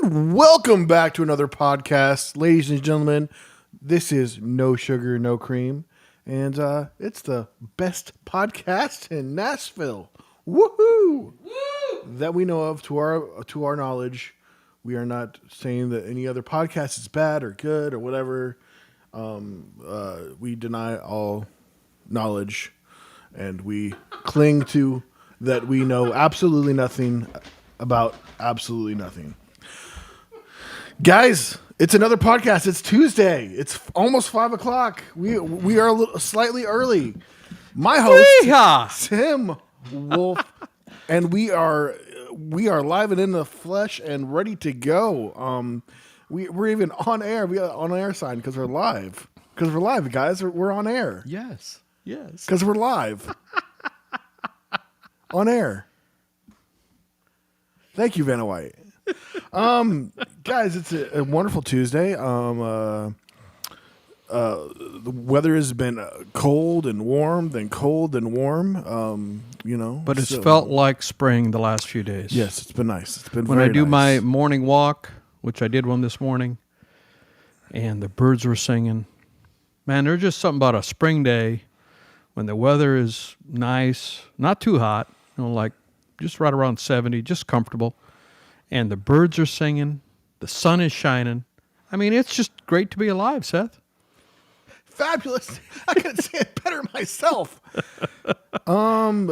And welcome back to another podcast, ladies and gentlemen. This is No Sugar, No Cream, and it's the best podcast in Nashville. Woohoo! That we know of, to our knowledge. We are not saying that any other podcast is bad or good or whatever. We deny all knowledge, and we cling to that we know absolutely nothing about absolutely nothing. Guys, it's another podcast. It's Tuesday. It's almost 5 o'clock. We are a little slightly early. My host, Yeehaw! Tim Wolf, and we are live and in the flesh and ready to go. We're even on air. We got an on air sign because we're live. Because we're live, guys. We're on air. Yes. Because we're live. On air. Thank you, Vanna White. Guys, it's a wonderful Tuesday. The weather has been cold and warm, then cold and warm. But it's felt like spring the last few days. Yes, it's been nice. It's been when very I do nice. my morning walk, which I did one this morning, and the birds were singing. Man, there's just something about a spring day when the weather is nice, not too hot, like just right around 70, just comfortable. And the birds are singing, the sun is shining. I mean, it's just great to be alive, Seth. Fabulous. I couldn't say it better myself. Tim,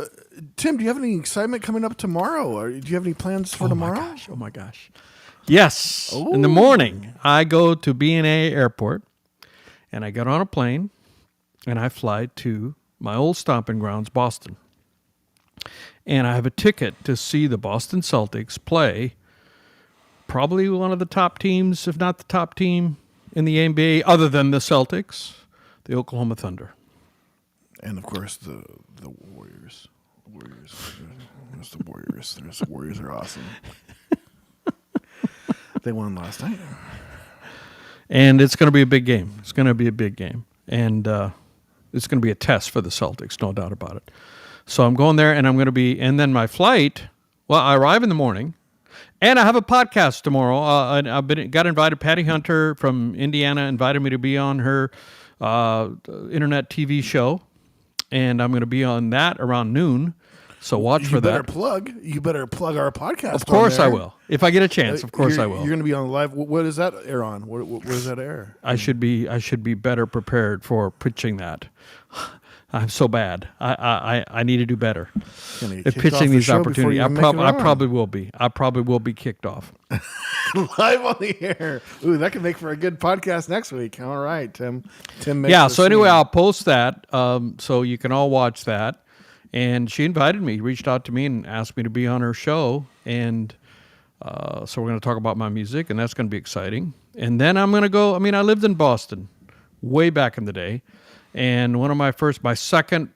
do you have any excitement coming up tomorrow? Or do you have any plans for tomorrow? Oh my gosh. Yes. Ooh. In the morning, I go to B&A Airport, and I get on a plane, and I fly to my old stomping grounds, Boston. And I have a ticket to see the Boston Celtics play probably one of the top teams, if not the top team in the NBA, other than the Celtics, the Oklahoma Thunder. And, of course, the Warriors. There's the Warriors. The Warriors are awesome. They won last night. And it's going to be a big game. It's going to be a big game. And it's going to be a test for the Celtics, no doubt about it. So I'm going there, and I'm going to be, and then my flight, well, I arrive in the morning, and I have a podcast tomorrow. Got invited. Patty Hunter from Indiana invited me to be on her internet TV show, and I'm going to be on that around noon. So watch for that. You better plug our podcast. Of course I will. If I get a chance, of course I will. You're going to be on live. What does that air on? Where does that air? I should be better prepared for pitching that. I'm so bad. I need to do better at pitching these opportunities. I probably will be. I probably will be kicked off. Live on the air. Ooh, that could make for a good podcast next week. All right, Tim. Yeah. So anyway, I'll post that so you can all watch that. And she invited me, reached out to me, and asked me to be on her show. And so we're going to talk about my music, and that's going to be exciting. And then I'm going to go. I mean, I lived in Boston way back in the day. And my second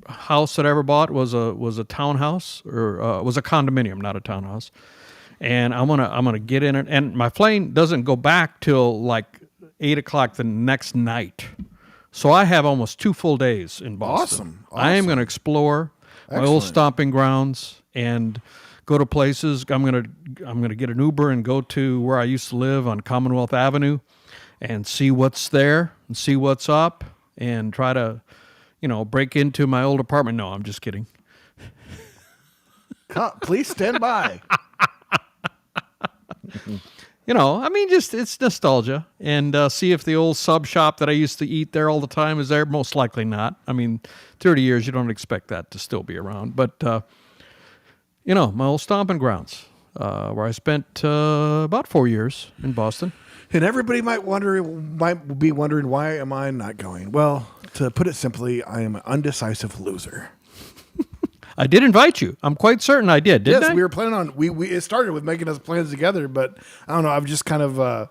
house that I ever bought was a townhouse, or was a condominium, not a townhouse. And I'm gonna get in it. And my plane doesn't go back till like 8 o'clock the next night. So I have almost 2 full days in Boston. Awesome. I am gonna explore my old stomping grounds and go to places. I'm gonna get an Uber and go to where I used to live on Commonwealth Avenue and see what's there and see what's up. And try to, break into my old apartment. No, I'm just kidding. Please stand by. Just it's nostalgia. And see if the old sub shop that I used to eat there all the time is there. Most likely not. 30 years, you don't expect that to still be around. But, my old stomping grounds, where I spent about 4 years in Boston. And everybody might be wondering, why am I not going? Well, to put it simply, I am an undecisive loser. I did invite you. I'm quite certain I did, didn't I? Yes, we were planning on, it started with making us plans together, but I don't know, I've just kind of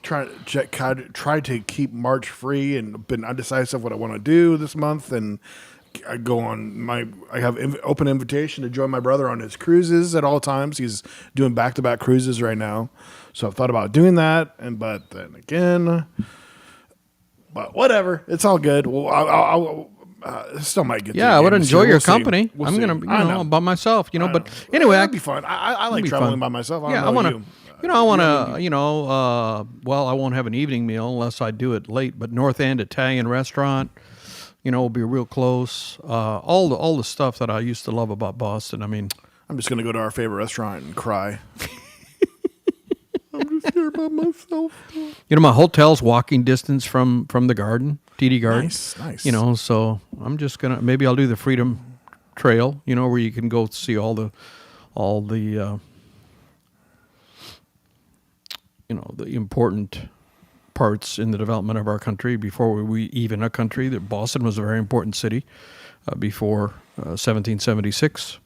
tried to keep March free and been undecisive what I want to do this month, and I go on I have open invitation to join my brother on his cruises at all times. He's doing back-to-back cruises right now. So I've thought about doing that, but whatever. It's all good. Well, Still might get. Yeah, to I would the game this enjoy year. your We'll see. company. We'll I'm see. gonna, I know. by myself. I But know. anyway, That'd be fun. I like be traveling fun. by myself. I yeah, I don't want know to. you. I want to. Well, I won't have an evening meal unless I do it late. But North End Italian restaurant, will be real close. All the stuff that I used to love about Boston. I mean, I'm just gonna go to our favorite restaurant and cry. I'm just here by myself. my hotel's walking distance from the garden, TD Garden. Nice. So I'm just maybe I'll do the Freedom Trail. Where you can go see all the the important parts in the development of our country before we even a country. That Boston was a very important city before 1776.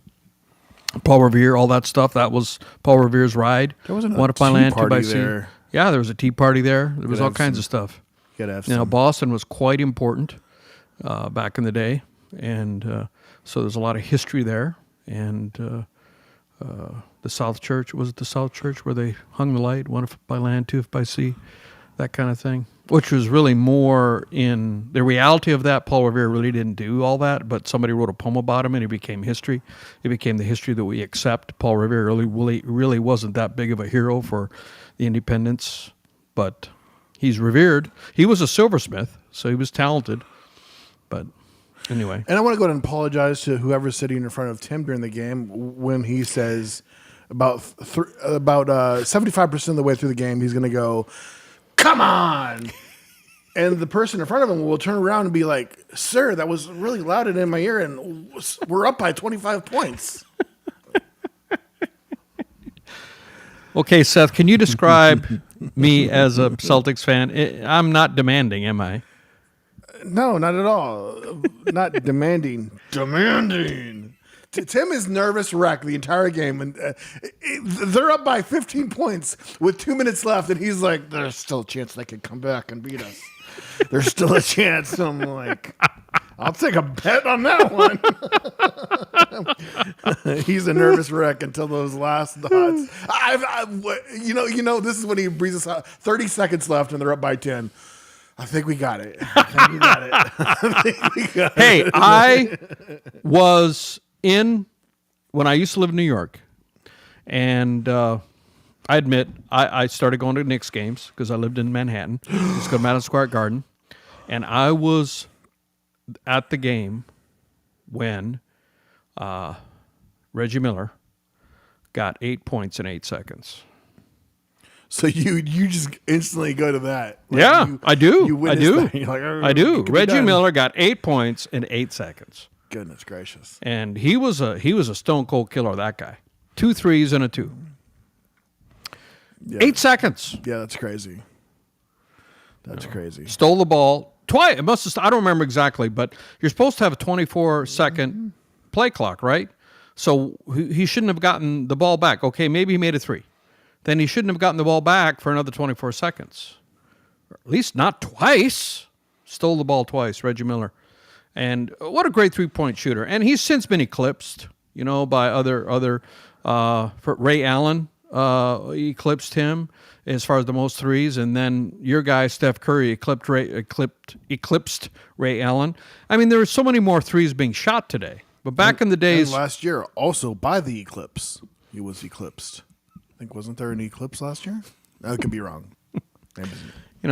Paul Revere, all that stuff. That was Paul Revere's ride. There wasn't One a Up by tea Land, party 2 by Sea. there. Yeah, there was a tea party there. There was all have kinds some- of stuff. You gotta have some. Boston was quite important back in the day, and so there's a lot of history there. And the South Church, was it the South Church where they hung the light, 1 by land, 2 by sea, that kind of thing, which was really more in the reality of that. Paul Revere really didn't do all that, but somebody wrote a poem about him, and it became history. It became the history that we accept. Paul Revere really wasn't that big of a hero for the independence, but he's revered. He was a silversmith, so he was talented. But anyway. And I want to go ahead and apologize to whoever's sitting in front of Tim during the game when he says about 75% of the way through the game, he's going to go, "Come on!" And the person in front of him will turn around and be like, "Sir, that was really loud and in my ear, and we're up by 25 points." Okay, Seth, can you describe me as a Celtics fan? I'm not demanding, am I? No, not at all. Not demanding. Demanding. Tim is nervous wreck the entire game, and they're up by 15 points with 2 minutes left, and he's like, "There's still a chance they could come back and beat us. There's still a chance." I'm like, "I'll take a bet on that one." He's a nervous wreck until those last dots. This is when he breathes us out. 30 seconds left, and they're up by 10. I think we got it. Hey, I was when I used to live in New York, and I admit I started going to Knicks games because I lived in Manhattan. Just go to Madison Square Garden, and I was at the game when Reggie Miller got 8 points in 8 seconds. So you just instantly go to that. I do. You I do. that. You're like, "Oh, I do. it could be Reggie done." Miller got 8 points in 8 seconds. Goodness gracious. And he was a stone cold killer, that guy. 2 threes and a 2. Yeah. 8 seconds. Yeah, that's crazy. That's crazy. Stole the ball twice. It must have, I don't remember exactly, but you're supposed to have a 24-second play clock, right? So he shouldn't have gotten the ball back. Okay, maybe he made a 3. Then he shouldn't have gotten the ball back for another 24 seconds. Or at least not twice. Stole the ball twice, Reggie Miller. And what a great three-point shooter. And he's since been eclipsed, by other for Ray Allen eclipsed him as far as the most threes, and then your guy Steph Curry eclipsed Ray Allen. I mean, there are so many more threes being shot today. But back in the days, and last year, also by the eclipse, he was eclipsed. I think wasn't there an eclipse last year? I could be wrong.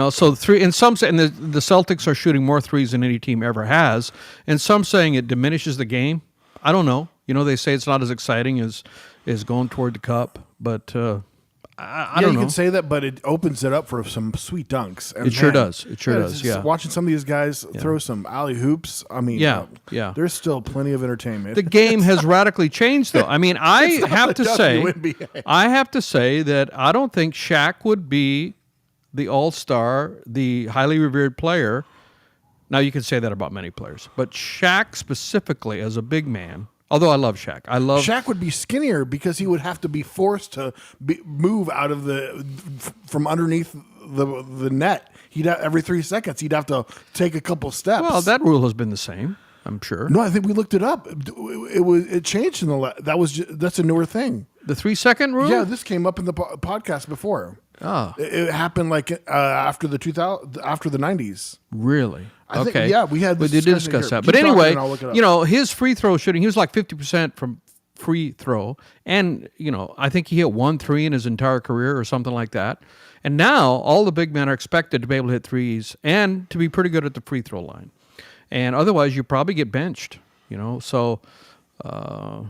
So three and some say, and the Celtics are shooting more threes than any team ever has, and some saying it diminishes the game. I don't know. They say it's not as exciting as going toward the cup, but I don't know. You can say that, but it opens it up for some sweet dunks. And it sure does. It sure does. Yeah. Watching some of these guys throw some alley hoops. I mean, yeah. There's still plenty of entertainment. The game has radically changed, though. I mean, I have to say that I don't think Shaq would be the all-star, the highly revered player. Now, you can say that about many players, but Shaq specifically as a big man, although I love Shaq. Shaq would be skinnier because he would have to be forced to move out of from underneath the net. Every 3 seconds, he'd have to take a couple steps. Well, that rule has been the same. I'm sure. No, I think we looked it up. It changed in that's a newer thing. The 3-second rule? Yeah, this came up in the podcast before. Oh. It happened like after the 90s. Really? I okay. think, yeah, we had this We did discussion discuss here. that. But Keep talking anyway, and I'll look it up. you know, his free throw shooting, he was like 50% from free throw. And, you know, I think he hit 1 3 in his entire career or something like that. And now all the big men are expected to be able to hit threes and to be pretty good at the free throw line. And otherwise, you probably get benched, you know. So I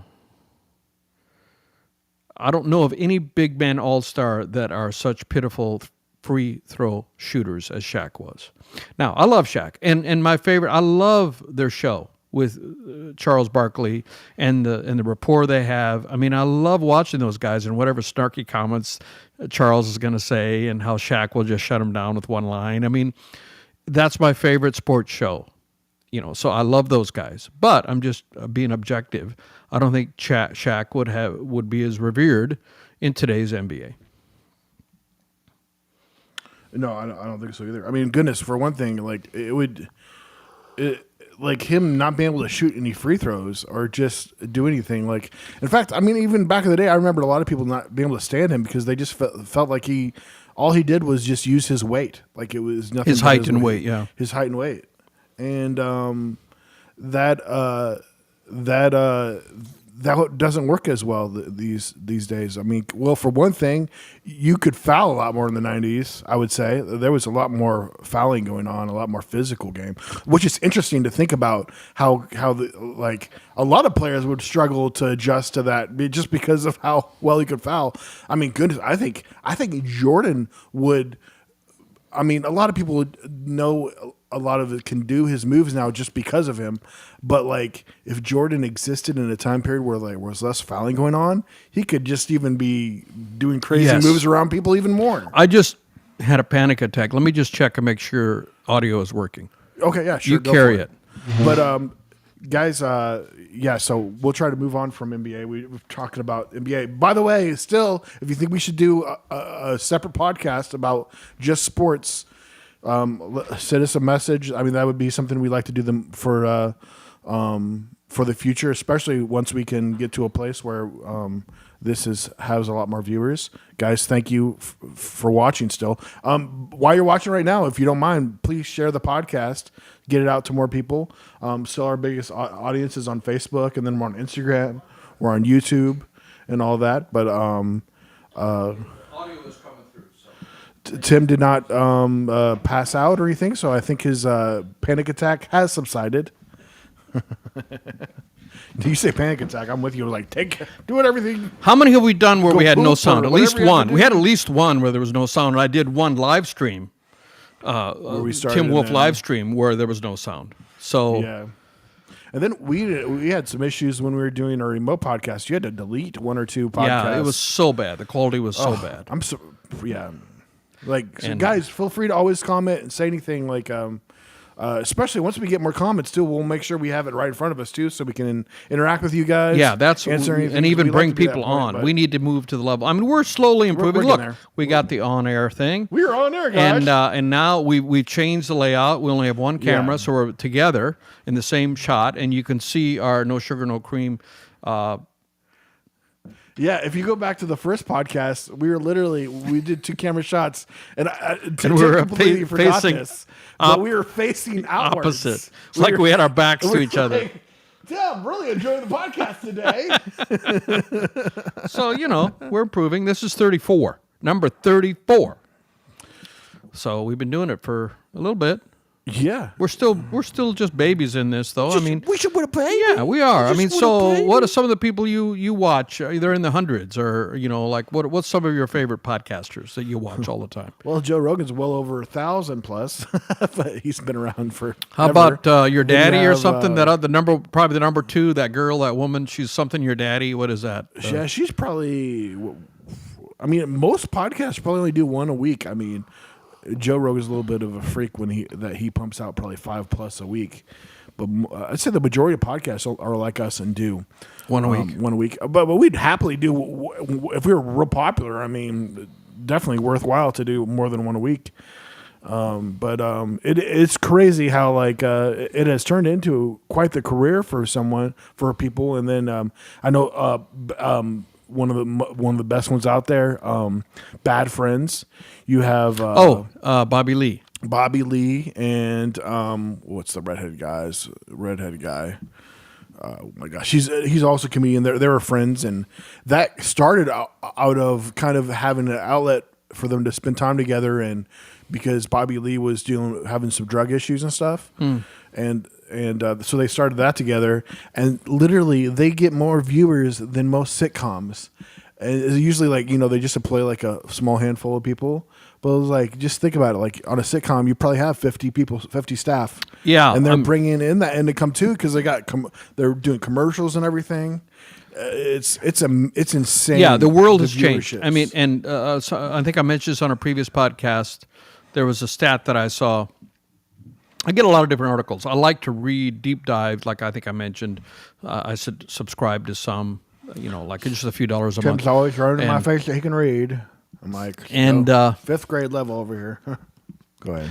don't know of any big man all-star that are such pitiful free throw shooters as Shaq was. Now, I love Shaq. And my favorite, I love their show with Charles Barkley and the rapport they have. I mean, I love watching those guys and whatever snarky comments Charles is going to say and how Shaq will just shut him down with one line. I mean, that's my favorite sports show. You know, so I love those guys, but I'm just being objective. I don't think Shaq would be as revered in today's NBA. No, I don't think so either. I mean, goodness, for one thing, like like him not being able to shoot any free throws or just do anything. Like, in fact, I mean, even back in the day, I remember a lot of people not being able to stand him because they just felt like all he did was just use his weight. Like it was nothing. His height and weight, yeah. His height and weight. And that doesn't work as well these days. I mean, well, for one thing, you could foul a lot more in the 90s, I would say. There was a lot more fouling going on, a lot more physical game, which is interesting to think about how like a lot of players would struggle to adjust to that just because of how well he could foul. I mean, goodness, I think Jordan would. I mean, a lot of people would know a lot of it can do his moves now just because of him. But like, if Jordan existed in a time period where there was less fouling going on, he could just even be doing crazy moves around people even more. I just had a panic attack. Let me just check and make sure audio is working. Okay, yeah, sure. You carry it. But guys, yeah, so we'll try to move on from NBA. We're talking about NBA. By the way, still, if you think we should do a separate podcast about just sports, send us a message. I mean, that would be something we'd like to do them for the future, especially once we can get to a place where this has a lot more viewers. Guys, thank you for watching still. While you're watching right now, if you don't mind, please share the podcast. Get it out to more people. Still our biggest audience is on Facebook, and then we're on Instagram. We're on YouTube and all that. But audio is coming through. So. Tim did not pass out or anything, so I think his panic attack has subsided. Do you say panic attack? I'm with you. Like, do it, everything. How many have we done where we had no poop or sound? At whatever least you have to one. do. We had at least one where there was no sound. And I did one live stream, Tim Wolf live stream, where there was no sound. So yeah. And then we had some issues when we were doing our remote podcast. You had to delete one or two podcasts. yeah, it was so bad. The quality was so bad. Yeah. Like, so guys, feel free to always comment and say anything. Like, especially once we get more comments too, we'll make sure we have it right in front of us too, so we can interact with you guys. Yeah, that's answer anything, and even we'd bring like to be people that point, on. We need to move to the level. I mean, we're slowly improving. getting Look, there. we got the on-air thing. We're on air, guys. And now we've changed the layout. We only have one camera, so we're together in the same shot, and you can see our No Sugar No Cream. Yeah, if you go back to the first podcast, we did 2 camera shots, and we were completely forgot facing this, but we were facing outwards. Opposite. It's like we had our backs to each other. Like, yeah, I'm really enjoying the podcast today. So, we're improving. This is 34, number 34. So we've been doing it for a little bit. Yeah, We're still just babies in this, though. I mean, we should win a baby. yeah, we are. I mean, Just so wanna what are some of the people you watch? They're in the hundreds, or like what's some of your favorite podcasters that you watch all the time? Well, Joe Rogan's well over 1,000 plus, but he's been around for. How about your daddy or something? That Probably the number 2. That girl, that woman, she's something. Your daddy. What is that? yeah, she's probably. I mean, most podcasts probably only do one a week. I mean, Joe Rogan's a little bit of a freak when he pumps out probably 5+ a week, but I'd say the majority of podcasts are like us and do one a week. One a week. But we'd happily do if we were real popular. I mean, definitely worthwhile to do more than one a week. It's crazy how like it has turned into quite the career for people. And then I know one of the best ones out there, Bad Friends. You have Bobby Lee. Bobby Lee and what's the redheaded guy? Oh my gosh, he's also a comedian. They were friends, and that started out of kind of having an outlet for them to spend time together, and because Bobby Lee was having some drug issues and stuff, and so they started that together, and literally they get more viewers than most sitcoms. And it's usually like they just employ like a small handful of people. But it was like, just think about it. Like on a sitcom, you probably have 50 people, 50 staff. Yeah, and they're bringing in that income too because they're doing commercials and everything. It's insane. Yeah, the world has changed. I mean, and so I think I mentioned this on a previous podcast. There was a stat that I saw. I get a lot of different articles. I like to read deep dives, like I think I mentioned. I subscribe to some, like just a few dollars a month. Tim's always running in my face that he can read. I'm like, fifth grade level over here. Go ahead.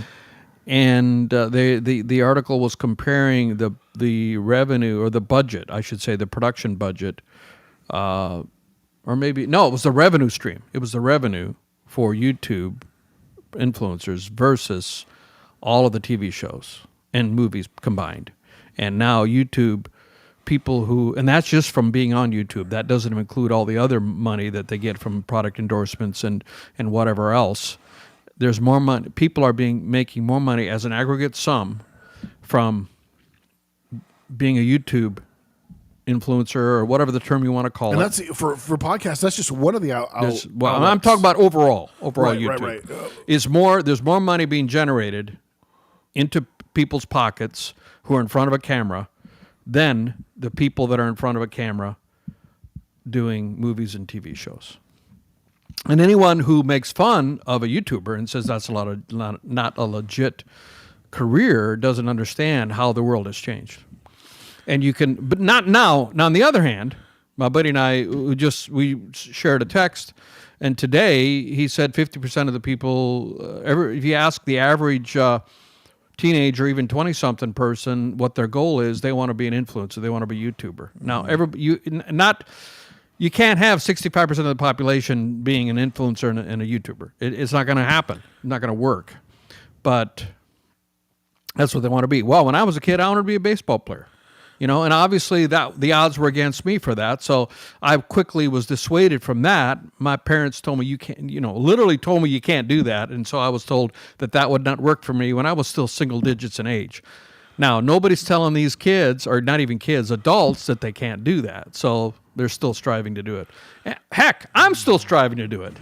And the article was comparing the revenue, or the budget, I should say, the production budget, or maybe it was the revenue stream. It was the revenue for YouTube influencers versus all of the TV shows and movies combined. And now YouTube people and that's just from being on YouTube. That doesn't include all the other money that they get from product endorsements and whatever else. There's more money. People are making more money as an aggregate sum from being a YouTube influencer, or whatever the term you want to call it. And that's for podcasts. That's just one of the outlets. I'm talking about overall right, YouTube. Right. There's more money being generated into people's pockets who are in front of a camera than the people that are in front of a camera doing movies and TV shows. And anyone who makes fun of a YouTuber and says that's not a legit career doesn't understand how the world has changed. And but not now. Now, on the other hand, my buddy and I, we shared a text, and today he said 50% of the people, if you ask the average teenager, even 20-something person, what their goal is, they want to be an influencer. They want to be a YouTuber. Now, you can't have 65% of the population being an influencer and a YouTuber. It's not going to happen. Not going to work. But that's what they want to be. Well, when I was a kid, I wanted to be a baseball player. And obviously the odds were against me for that. So I quickly was dissuaded from that. My parents told me you can't, literally told me you can't do that. And so I was told that would not work for me when I was still single digits in age. Now, nobody's telling these kids, or not even kids, adults, that they can't do that. So they're still striving to do it. Heck, I'm still striving to do it.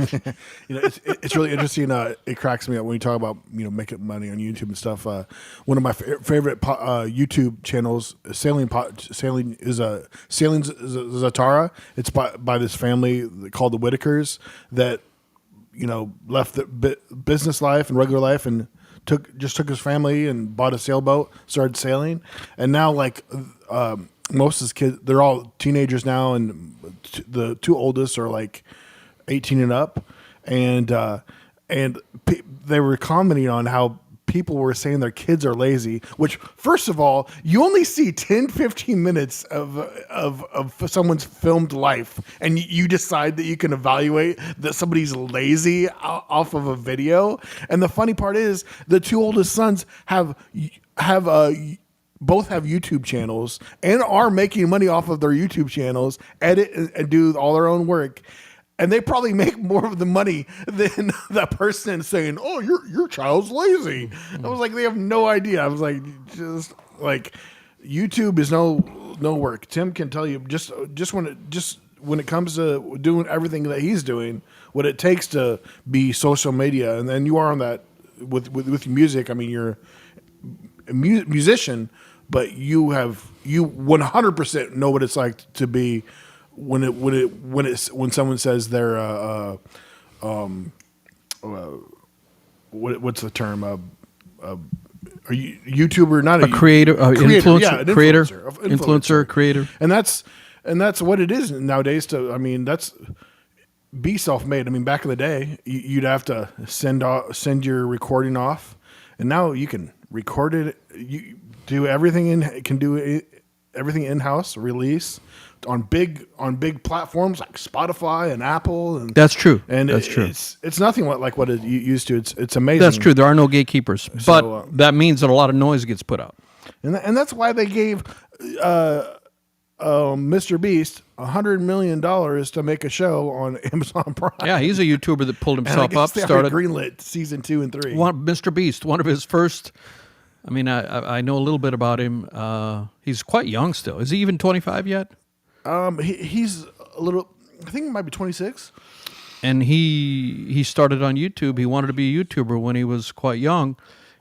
It's really interesting. It cracks me up when you talk about making money on YouTube and stuff. One of my favorite YouTube channels, Sailing Zatara. It's by this family called the Whitakers that left the business life and regular life and took his family and bought a sailboat, started sailing, and now most of his kids, they're all teenagers now, and the two oldest are like 18 and up, and they were commenting on how people were saying their kids are lazy, which, first of all, you only see 10, 15 minutes of someone's filmed life, and you decide that you can evaluate that somebody's lazy off of a video. And the funny part is the two oldest sons both have YouTube channels and are making money off of their YouTube channels, edit and do all their own work. And they probably make more of the money than that person saying, "Oh, your child's lazy." I was like, they have no idea. I was like, just like YouTube is no work. Tim can tell you just when it comes to doing everything that he's doing, what it takes to be social media, and then you are on that with music. I mean, you're a musician, but you 100% know what it's like to be. When someone says they're what's the term, a YouTuber, not a creator, influencer, yeah, influencer, creator, and that's what it is nowadays. That's be self-made. I mean, back in the day, you'd have to send your recording off, and now you can record it. You do everything everything in-house, release on big platforms like Spotify and Apple. And That's true. And that's true. It's nothing like what it used to. It's amazing. That's true. There are no gatekeepers, but that means that a lot of noise gets put out. And that's why they gave Mr. Beast $100 million to make a show on Amazon Prime. Yeah, he's a YouTuber that pulled himself and up. Started greenlit season 2 and 3. Mr. Beast, one of his first. I mean, I know a little bit about him. He's quite young still. Is he even 25 yet? He's a little. I think he might be 26. And he started on YouTube. He wanted to be a YouTuber when he was quite young.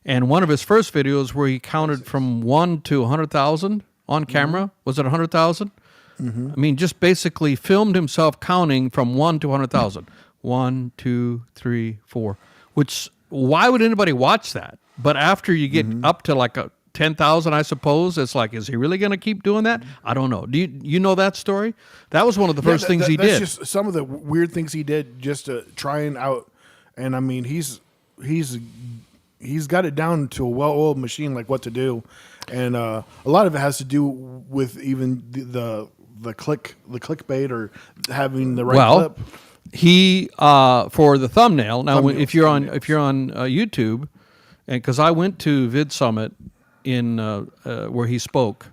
And one of his first videos where he counted from 1 to 100,000 on camera. Was it 100,000? Mm-hmm. I mean, just basically filmed himself counting from 1 to 100,000. 1, 2, 3, 4. Which, why would anybody watch that? But after you get up to like 10,000, I suppose, it's like, is he really going to keep doing that? I don't know. Do you know that story? That was one of the first things he did. That's just some of the weird things he did just to try and out. And I mean, he's got it down to a well-oiled machine, like what to do. And a lot of it has to do with even the clickbait or having the right clip. He for the thumbnail. Now, if you're on YouTube, and because I went to Vid Summit in where he spoke,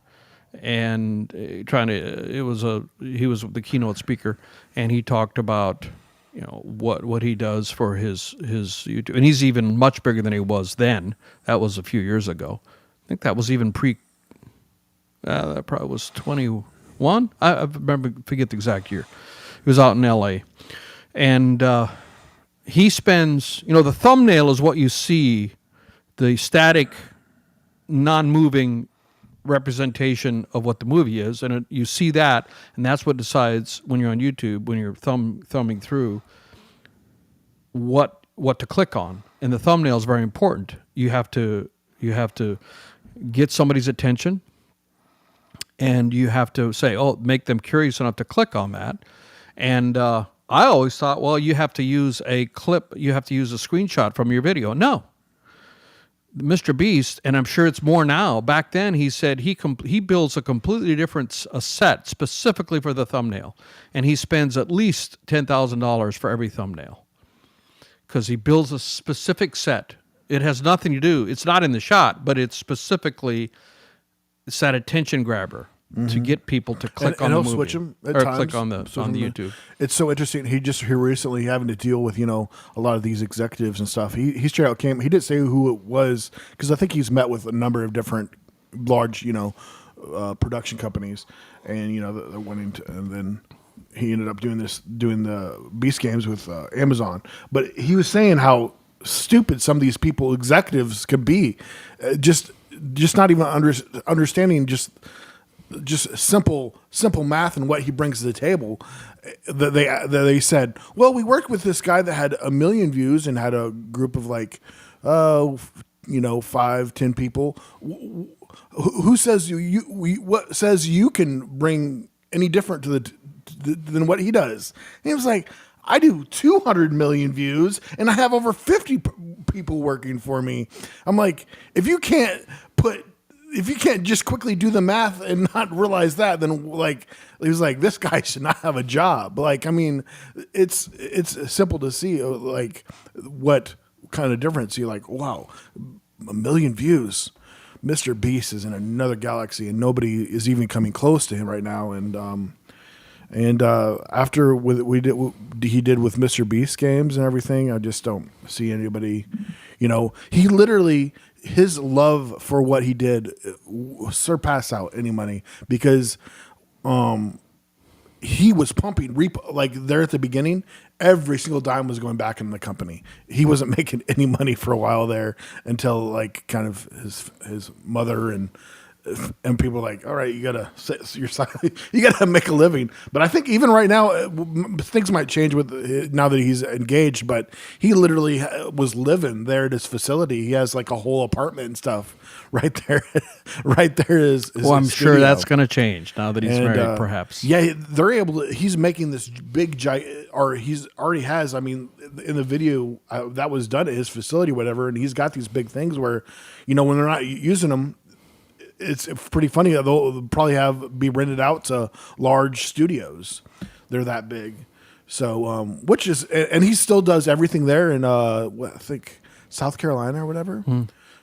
and he was the keynote speaker, and he talked about what he does for his YouTube, and he's even much bigger than he was then. That was a few years ago. I think that was even that probably was 21. I forget the exact year. He was out in L.A. And he spends, the thumbnail is what you see, the static, non-moving representation of what the movie is, and you see that, and that's what decides when you're on YouTube, when you're thumbing through, what to click on. And the thumbnail is very important. You have to get somebody's attention, and you have to say, make them curious enough to click on that. And I always thought, well, you have to use a clip, you have to use a screenshot from your video. No. Mr. Beast, and I'm sure it's more now, back then he said he builds a completely different set specifically for the thumbnail. And he spends at least $10,000 for every thumbnail. Because he builds a specific set. It has nothing to do, it's not in the shot, but it's specifically, it's that attention grabber to get people to click on the movie. Switch them at or times, click on the YouTube. It's so interesting. He just here recently having to deal with a lot of these executives and stuff. He straight out came. He didn't say who it was because I think he's met with a number of different large production companies, and they're wanting to, and then he ended up doing the Beast Games with Amazon. But he was saying how stupid some of these executives could be, just not even understanding just simple math and what he brings to the table. They said, well, we worked with this guy that had 1 million views and had a group of 5-10 people. Who says what says you can bring any different than what he does? And he was like, I do 200 million views and I have over 50 people working for me. I'm like, if you can't just quickly do the math and not realize that, then he was like, this guy should not have a job. It's simple to see what kind of difference. You're like, wow, 1 million views. Mr. Beast is in another galaxy, and nobody is even coming close to him right now. And after he did with Mr. Beast Games and everything, I just don't see anybody. He literally. His love for what he did surpassed out any money because he was pumping there at the beginning. Every single dime was going back in the company. He wasn't making any money for a while there until kind of his mother and and people are like, all right, you gotta you gotta make a living. But I think even right now, things might change with now that he's engaged. But he literally was living there at his facility. He has like a whole apartment and stuff right there. Right there is. Well, I'm his sure studio. that's going to change now that he's married, perhaps. Yeah, they're able to. He's making this big giant, or he's already has. I mean, in the video that was done at his facility, whatever, and he's got these big things where, when they're not using them, it's pretty funny. They'll probably be rented out to large studios. They're that big. So, which is, and he still does everything there in, I think South Carolina or whatever.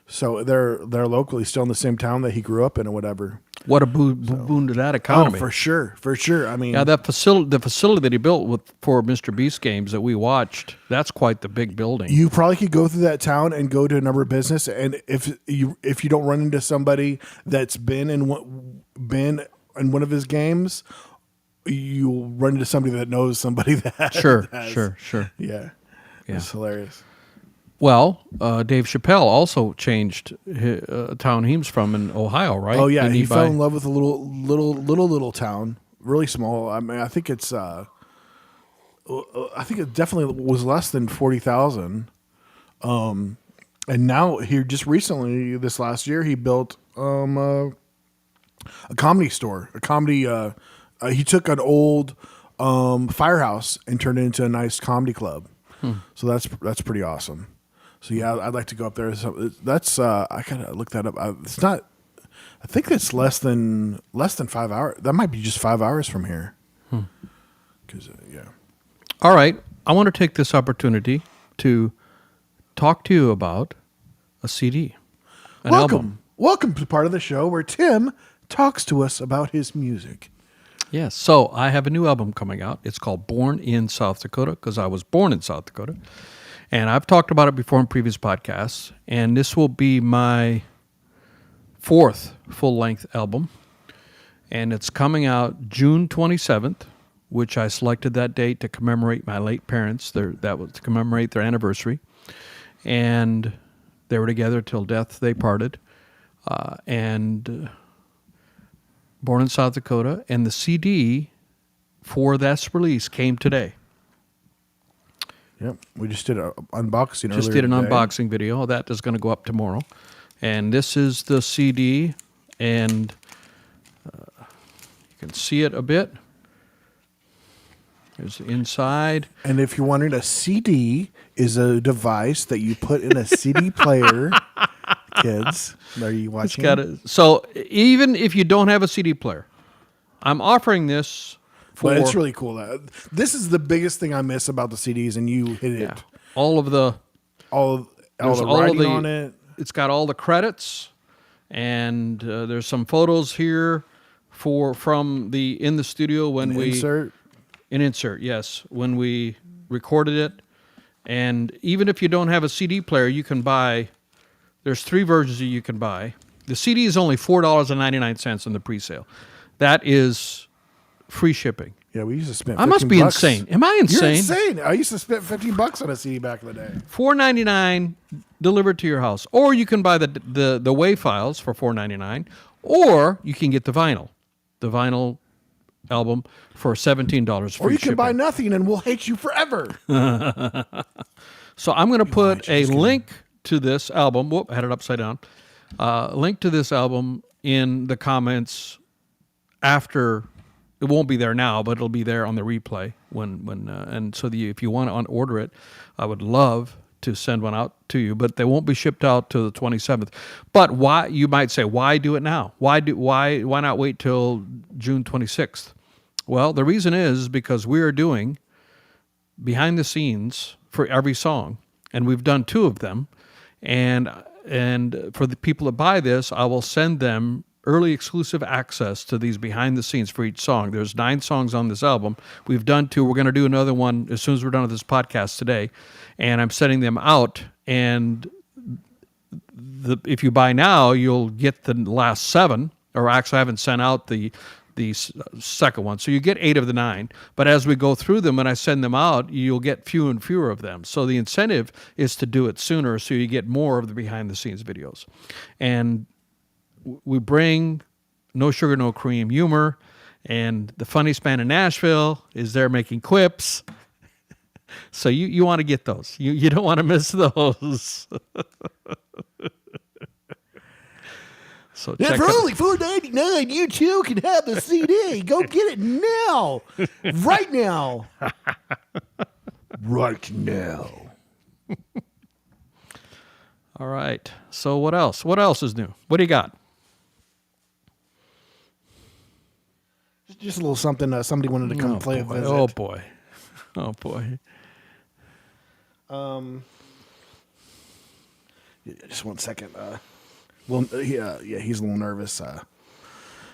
So they're locally still in the same town that he grew up in or whatever. What a boon to that economy! Oh, for sure. I mean, yeah, the facility that he built for Mr. Beast games that we watched, that's quite the big building. You probably could go through that town and go to a number of business, and if you don't run into somebody that's been in one of his games, you'll run into somebody that knows somebody that. Sure. Yeah, it's hilarious. Well, Dave Chapelle also changed a town he's from in Ohio, right? Oh yeah, he fell in love with a little town, really small. I mean, I think it definitely was less than 40,000. And now here, just recently, this last year, he built a comedy store. He took an old firehouse and turned it into a nice comedy club. So that's pretty awesome. So yeah, I'd like to go up there. That's I gotta look that up. It's not. I think that's less than 5 hours. That might be just 5 hours from here. Because yeah. All right, I want to take this opportunity to talk to you about a CD, an album. Welcome to part of the show where Tim talks to us about his music. Yes. So I have a new album coming out. It's called Born in South Dakota because I was born in South Dakota. And I've talked about it before in previous podcasts. And this will be my 4th full-length album. And it's coming out June 27th, which I selected that date to commemorate my late parents. That was to commemorate their anniversary. And they were together till death they parted. Born in South Dakota. And the CD for this release came today. Yep, we just did an unboxing. Just did an unboxing video. That is going to go up tomorrow. And this is the CD, and you can see it a bit. There's the inside. And if you're wondering, a CD is a device that you put in a CD player. Kids, are you watching? So even if you don't have a CD player, I'm offering this. But it's really cool. This is the biggest thing I miss about the CDs, and you hit it. All the writing on it. It's got all the credits, and there's some photos here from in the studio when we insert. An insert, yes, when we recorded it. And even if you don't have a CD player, you can buy. There's 3 versions that you can buy. The CD is only $4.99 in the pre-sale. That is free shipping. Yeah, we used to spend. I must be insane. Am I insane? You're insane. I used to spend $15 on a CD back in the day. $4.99 delivered to your house, or you can buy the WAV files for $4.99, or you can get the vinyl album for $17 free Or you can shipping. buy nothing, and we'll hate you forever. So I'm going to put a link to this album. Whoop, I had it upside down. Link to this album in the comments after. It won't be there now, but it'll be there on the replay and so if you want to order it, I would love to send one out to you, but they won't be shipped out till the 27th. But why, you might say, why do it now? Why not wait till June 26th? Well, the reason is because we are doing behind the scenes for every song, and we've done 2 of them, and for the people that buy this, I will send them early exclusive access to these behind the scenes for each song. There's 9 songs on this album. We've done 2. We're going to do another one as soon as we're done with this podcast today. And I'm sending them out. And if you buy now, you'll get the last 7. Or actually, I haven't sent out the second one. So you get 8 of the 9. But as we go through them and I send them out, you'll get fewer and fewer of them. So the incentive is to do it sooner so you get more of the behind the scenes videos. And we bring no sugar, no cream humor, and the funniest man in Nashville is there making quips. So you want to get those. You don't want to miss those. So Yeah, check for it. only $4.99, you too can have the CD. Go get it now, right now, right now. All right. So what else? What else is new? What do you got? Just a little something. Somebody wanted to come play a visit. Oh boy. Oh boy. Just 1 second. Well, yeah, he's a little nervous.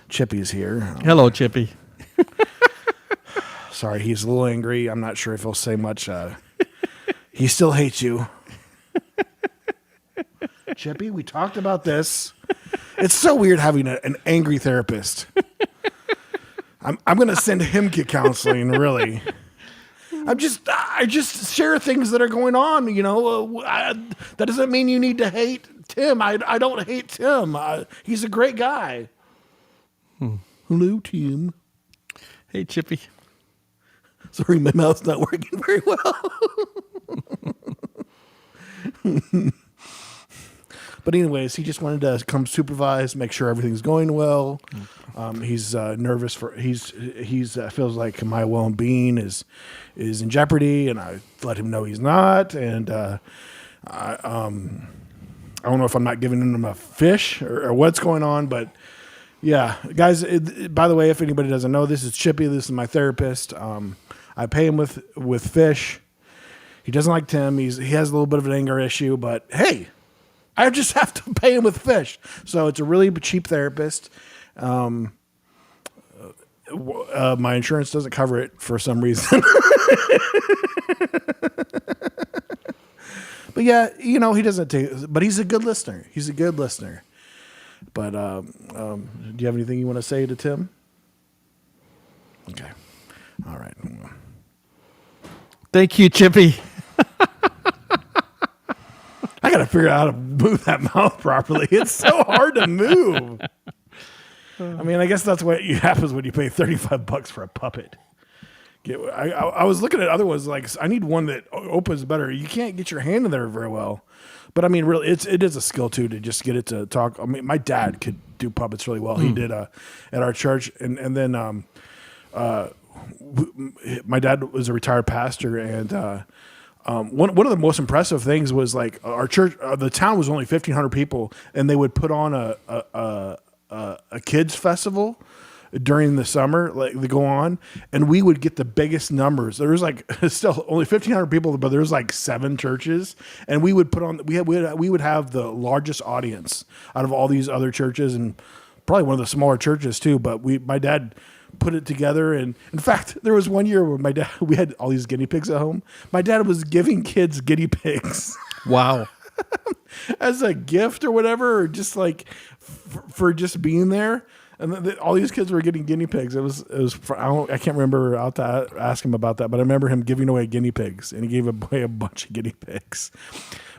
Chippy's here. Hello, Chippy. Sorry, he's a little angry. I'm not sure if he'll say much. He still hates you. Chippy, we talked about this. It's so weird having an angry therapist. I'm going to send him to counseling, really. I just share things that are going on, you know. That doesn't mean you need to hate Tim. I don't hate Tim. He's a great guy. Hello, Tim. Hey, Chippy. Sorry, my mouth's not working very well. But anyways, he just wanted to come supervise, make sure everything's going well. He's nervous he's feels like my well-being is in jeopardy, and I let him know he's not. And I don't know if I'm not giving him a fish or what's going on, but yeah, guys. By the way, if anybody doesn't know, this is Chippy. This is my therapist. I pay him with fish. He doesn't like Tim. He has a little bit of an anger issue, but hey, I just have to pay him with fish. So it's a really cheap therapist. My insurance doesn't cover it for some reason. But yeah, you know, he doesn't take, but he's a good listener. He's a good listener. But do you have anything you want to say to Tim? Okay. All right. Thank you, Chippy. I got to figure out how to move that mouth properly. It's so hard to move. I mean, I guess that's what happens when you pay $35 for a puppet. I was looking at other ones, like, I need one that opens better. You can't get your hand in there very well. But I mean, really, it is a skill too to just get it to talk. I mean, my dad could do puppets really well. He did at our church, and then my dad was a retired pastor, and one of the most impressive things was, like, our church, the town was only 1,500 people, and they would put on a kids festival during the summer, like, they go on, and we would get the biggest numbers. There was, like, still only 1,500 people, but there was like 7 churches, and we would put on, we would have the largest audience out of all these other churches, and probably one of the smaller churches too. But my dad put it together, and in fact, there was one year where we had all these guinea pigs at home. My dad was giving kids guinea pigs. Wow. As a gift or whatever, or just like for just being there. And all these kids were getting guinea pigs. It was. I can't remember. I'll have to ask him about that. But I remember him giving away guinea pigs, and he gave away a bunch of guinea pigs.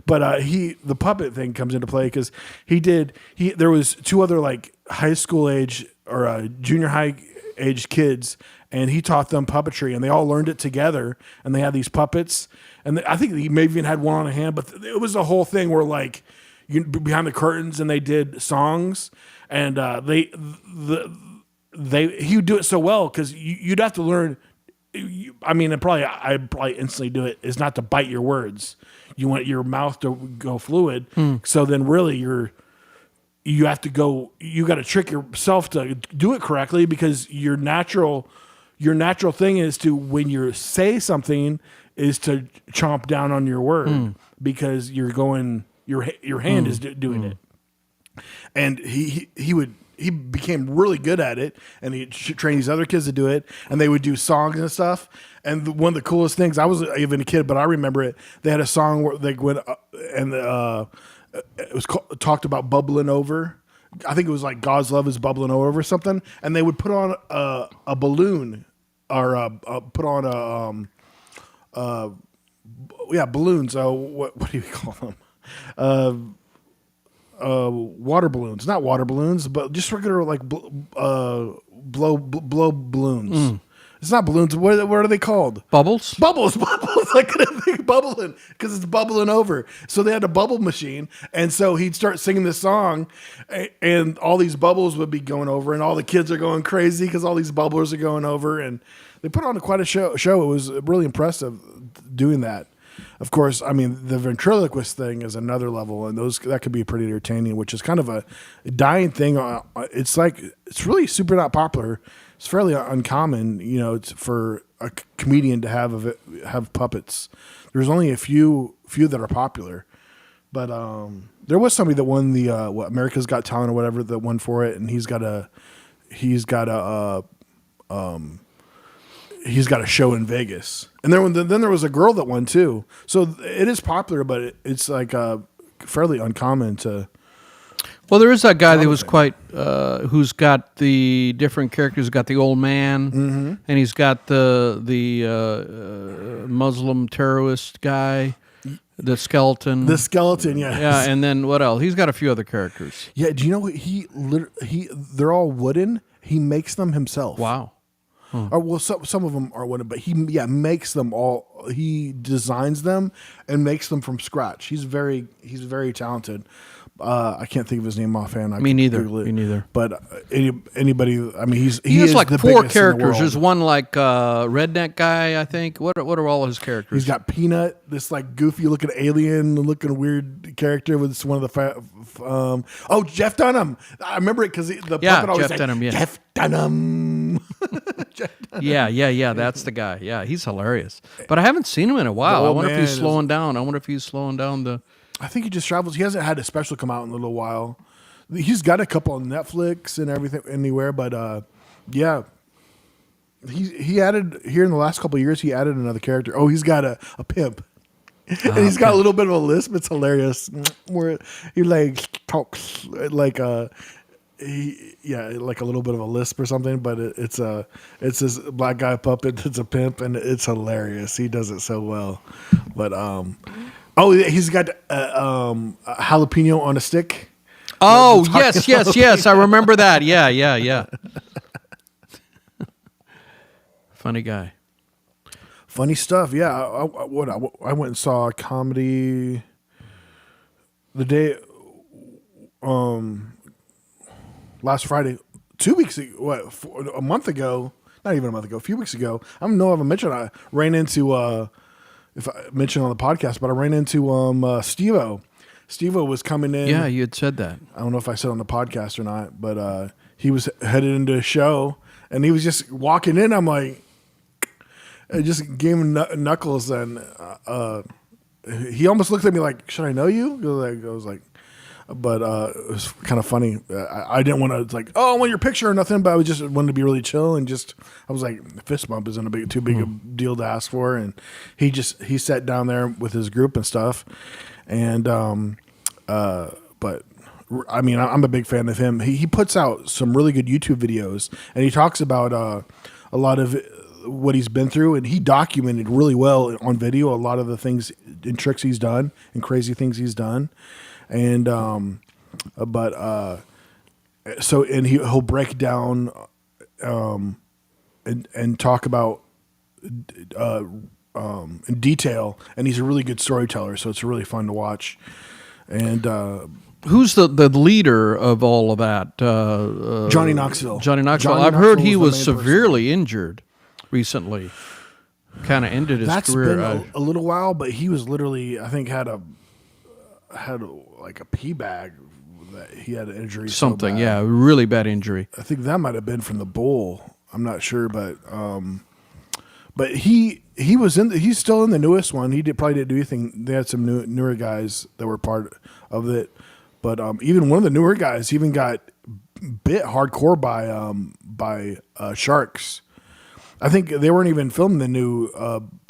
But the puppet thing comes into play because there was 2 other, like, high school age or junior high age kids, and he taught them puppetry, and they all learned it together, and they had these puppets, and I think he maybe even had one on hand. But it was a whole thing where, like, behind the curtains, and they did songs. And he would do it so well because you'd have to learn. I'd probably instantly do it. Is not to bite your words. You want your mouth to go fluid. So then, really, you have to go. You got to trick yourself to do it correctly because your natural thing is to, when you say something, is to chomp down on your word because you're going. Your hand is doing it. And he became really good at it, and he trained these other kids to do it, and they would do songs and stuff. And one of the coolest things, I wasn't even a kid, but I remember it. They had a song where they went and it was talked about bubbling over. I think it was like God's love is bubbling over or something. And they would put on a balloon or put on balloons. What do you call them? water balloons, not water balloons, but just regular like blow balloons. It's not balloons. What are they called? Bubbles? Bubbles. I couldn't think bubbling because it's bubbling over. So they had a bubble machine, and so he'd start singing this song, and all these bubbles would be going over, and all the kids are going crazy because all these bubblers are going over, and they put on quite a show. It was really impressive doing that. Of course, I mean, the ventriloquist thing is another level, and that could be pretty entertaining, which is kind of a dying thing. It's really super not popular. It's fairly uncommon, it's for a comedian to have puppets. There's only a few that are popular, but there was somebody that won the America's Got Talent or whatever that won for it, and he's got a show in Vegas, and then there was a girl that won too. So it is popular, but it's like fairly uncommon to. Well, there is that guy that was quite, who's got the different characters. He's got the old man, and he's got the Muslim terrorist guy, the skeleton. The skeleton, yeah. Yeah, and then what else? He's got a few other characters. Yeah, do you know what they're all wooden. He makes them himself. Wow. Or, well, some of them are wooden, but he makes them all. He designs them and makes them from scratch. He's very talented. I can't think of his name offhand. Me neither. But anybody, I mean, he has is like the 4 biggest in the characters. world. There's one like redneck guy, I think. What are all his characters? He's got Peanut, this like goofy looking alien looking weird character with one of the Jeff Dunham. I remember it because the puppet always Jeff said, Dunham. Yeah. Jeff Dunham. Yeah. That's the guy. Yeah, he's hilarious. But I haven't seen him in a while. I wonder if he's slowing down. I think he just travels. He hasn't had a special come out in a little while. He's got a couple on Netflix and everything anywhere, but yeah. He added here in the last couple of years. He added another character. Oh, he's got a pimp, and he's got a little bit of a lisp. It's hilarious. Where he like talks like like a little bit of a lisp or something. But it's this black guy puppet that's a pimp, and it's hilarious. He does it so well. But he's got a jalapeno on a stick. Oh, yes. I remember that. Yeah. Funny guy. Funny stuff. Yeah. I went and saw a comedy the day, last Friday, 2 weeks ago, a month ago, not even a month ago, a few weeks ago. I don't know if I mentioned, I ran into, if I mentioned on the podcast, but I ran into Steve-O. Steve-O was coming in. Yeah, you had said that. I don't know if I said on the podcast or not, but he was headed into a show, and he was just walking in. I'm like, I just gave him knuckles, and he almost looked at me like, "Should I know you?" I was like, but it was kind of funny. I didn't want to like, "Oh, I want your picture" or nothing, but I was just wanted to be really chill and I was like, fist bump isn't too big a deal to ask for, and he sat down there with his group and stuff, and but I mean, I'm a big fan of him. He puts out some really good YouTube videos, and he talks about a lot of what he's been through, and he documented really well on video a lot of the things and tricks he's done and crazy things he's done. And he'll break down and talk about in detail, and he's a really good storyteller, so it's really fun to watch. And who's the leader of all of that? Johnny Knoxville. I've heard he was severely injured recently. Kind of ended his career. That's been a little while, but he was literally, I think, had like a pee bag that he had an injury. Something, yeah, really bad injury. I think that might have been from the bull. I'm not sure, but he was he's still in the newest one. He probably didn't do anything. They had some newer guys that were part of it, but even one of the newer guys even got bit hardcore by sharks. I think they weren't even filming the new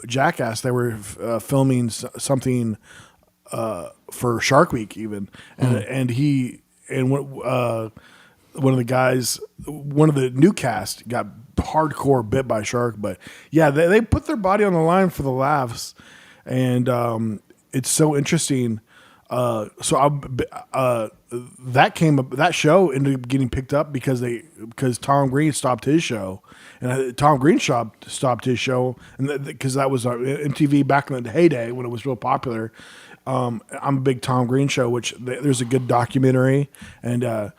Jackass. They were filming something for Shark Week even, and one of the guys, one of the new cast got hardcore bit by shark. But yeah, they put their body on the line for the laughs, and it's so interesting. that show ended up getting picked up because Tom Green stopped his show, and Tom Green stopped his show, and because that was MTV back in the heyday when it was real popular. I'm a big Tom Green show, which there's a good documentary, and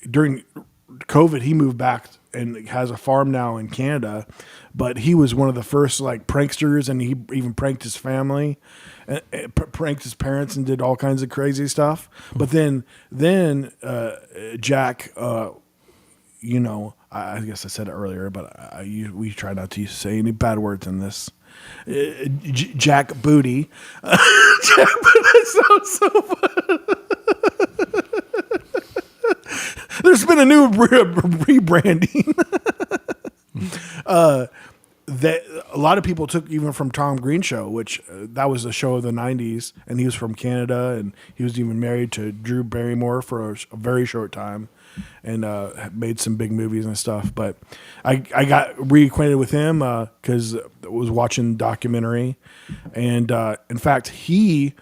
during COVID he moved back and has a farm now in Canada, but he was one of the first like pranksters, and he even pranked his family, pranked his parents, and did all kinds of crazy stuff. But then Jack, I guess I said it earlier, but we try not to say any bad words in this. Jack Booty. Jack Booty sounds so fun. There's been a new rebranding. That a lot of people took even from Tom Green show, which that was a show of the 90s, and he was from Canada, and he was even married to Drew Barrymore for a very short time, and made some big movies and stuff. But I got reacquainted with him because I was watching the documentary, and in fact he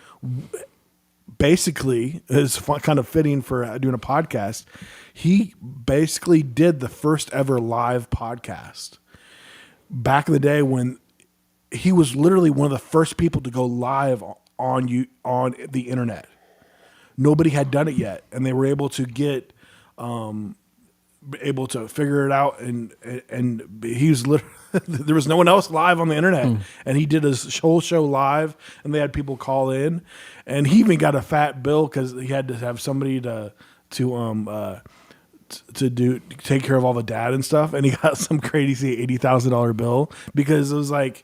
basically is kind of fitting for doing a podcast. He basically did the first ever live podcast back in the day when he was literally one of the first people to go live on the internet. Nobody had done it yet, and they were able to get able to figure it out, and he was literally there was no one else live on the internet, and he did his whole show live, and they had people call in, and he even got a fat bill because he had to have somebody to take care of all the data and stuff, and he got some crazy $80,000 bill because it was like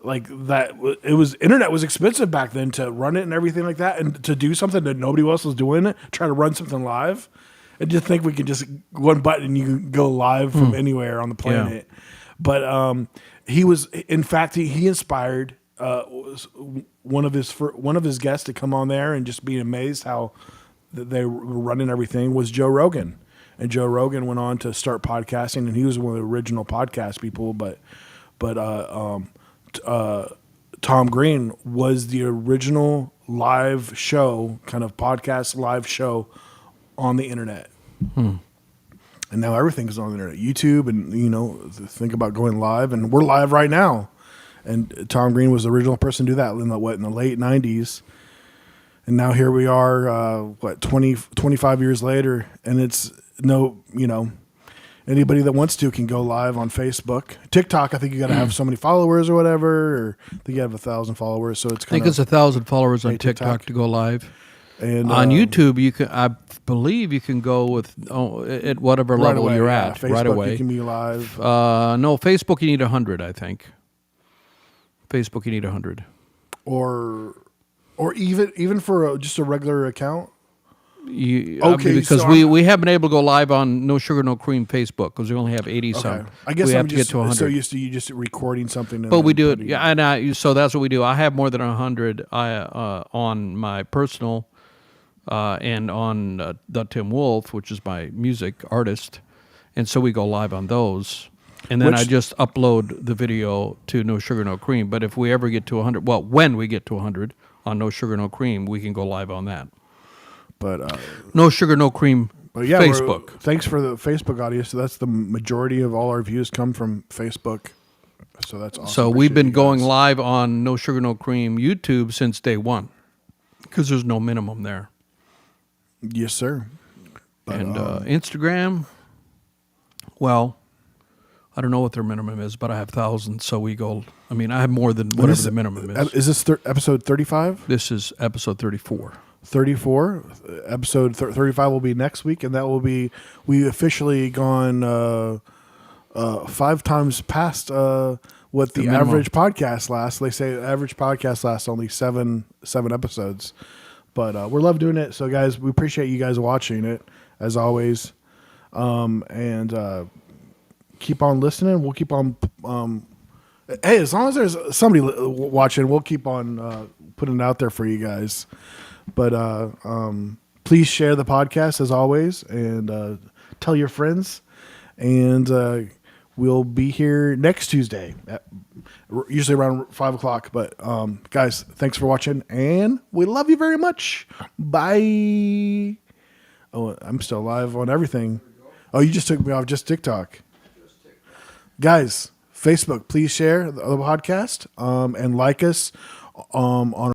that. It was internet was expensive back then to run it and everything like that, and to do something that nobody else was doing, try to run something live. I just think we could just one button and you can go live from anywhere on the planet. Yeah. But he was, in fact, he inspired one of his guests to come on there and just be amazed how they were running everything was Joe Rogan. And Joe Rogan went on to start podcasting, and he was one of the original podcast people. But Tom Green was the original live show, kind of podcast live show on the internet. And now everything is on the internet, YouTube, and think about going live, and we're live right now. And Tom Green was the original person to do that in the late 90s. And now here we are, 25 years later, and it's anybody that wants to can go live on Facebook. TikTok, I think you got to have so many followers or whatever, or I think you have 1,000 followers. So it's I think it's 1,000 followers on TikTok to go live. And on YouTube, I believe you can go with at whatever level you're at Facebook, right away. You can be live. No, Facebook you need 100, I think. Facebook you need 100. Or even for just a regular account. Because we haven't been able to go live on No Sugar No Cream Facebook because we only have 80 some. I guess we have to get to 100. So used to you just recording something. But we do it, yeah. And so that's what we do. I have more than 100 on my personal and on the Tim Wolf, which is my music artist, and so we go live on those. And then I just upload the video to No Sugar No Cream. But if we ever get to 100, well, when we get to 100 on No Sugar No Cream, we can go live on that. But No Sugar No Cream Facebook. Thanks for the Facebook audience. So that's the majority of all our views come from Facebook. So that's awesome. So we've been going live on No Sugar No Cream YouTube since day one because there's no minimum there. Yes, sir. But, and Instagram, well, I don't know what their minimum is, but I have thousands, so we go. I mean, I have more than whatever the minimum is. Is this episode 35? This is episode 34. 34. Episode 35 will be next week, and that will be, we officially gone 5 times past what the average podcast lasts. They say the average podcast lasts only seven episodes. But we love doing it. So, guys, we appreciate you guys watching it, as always. And keep on listening. We'll keep on... hey, as long as there's somebody watching, we'll keep on putting it out there for you guys. But please share the podcast, as always, and tell your friends. And we'll be here next Tuesday. usually around 5 o'clock. But guys, thanks for watching, and we love you very much. Bye. Oh, I'm still live on everything. Oh, you just took me off just TikTok. Guys, Facebook, please share the podcast and like us on